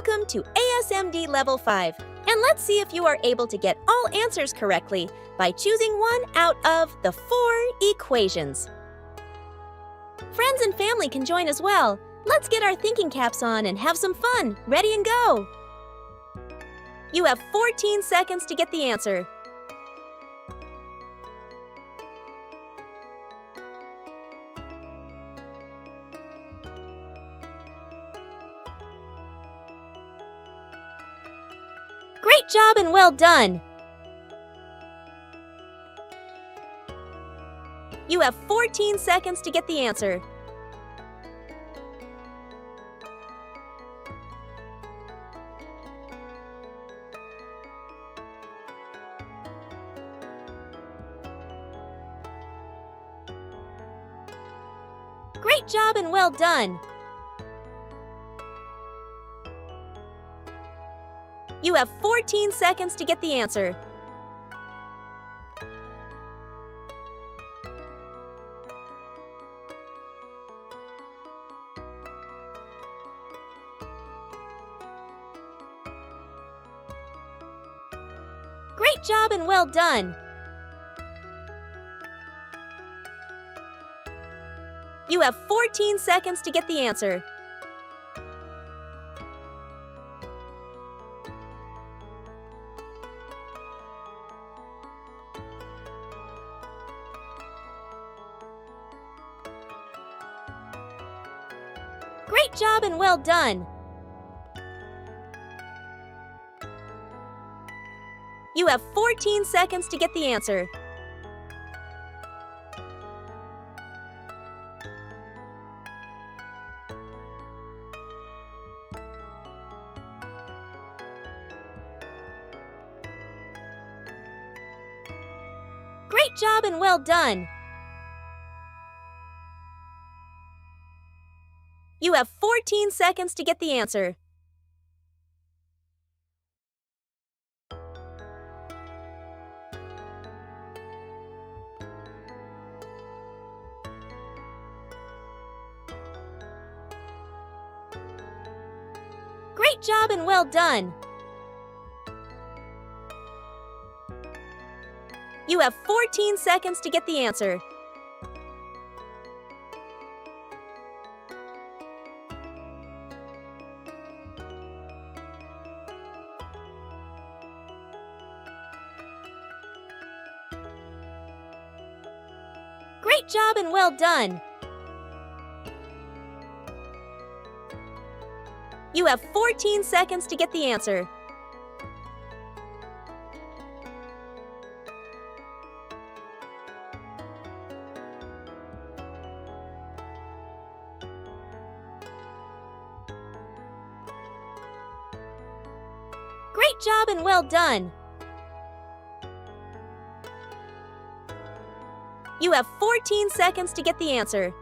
Welcome to ASMD Level 5, and let's see if you are able to get all answers correctly by choosing one out of the 4 equations. Friends and family can join as well. Let's get our thinking caps on and have some fun. Ready and go! You have 14 seconds to get the answer. Great job and well done! You have 14 seconds to get the answer. Great job and well done! You have 14 seconds to get the answer. Great job and well done! You have 14 seconds to get the answer. Great job and well done! You have 14 seconds to get the answer. Great job and well done! You have 14 seconds to get the answer. Great job and well done! You have 14 seconds to get the answer. Great job and well done! You have 14 seconds to get the answer. Great job and well done! You have 14 seconds to get the answer.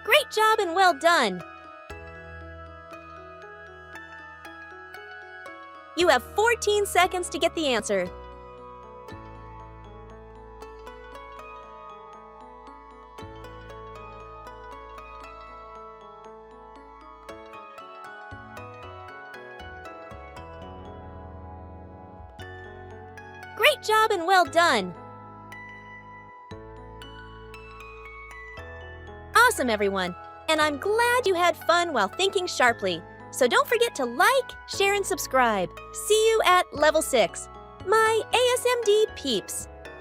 Great job and well done! You have 14 seconds to get the answer. Great job and well done! Awesome, everyone! And I'm glad you had fun while thinking sharply. So don't forget to like, share, and subscribe. See you at Level 6. My ASMD peeps!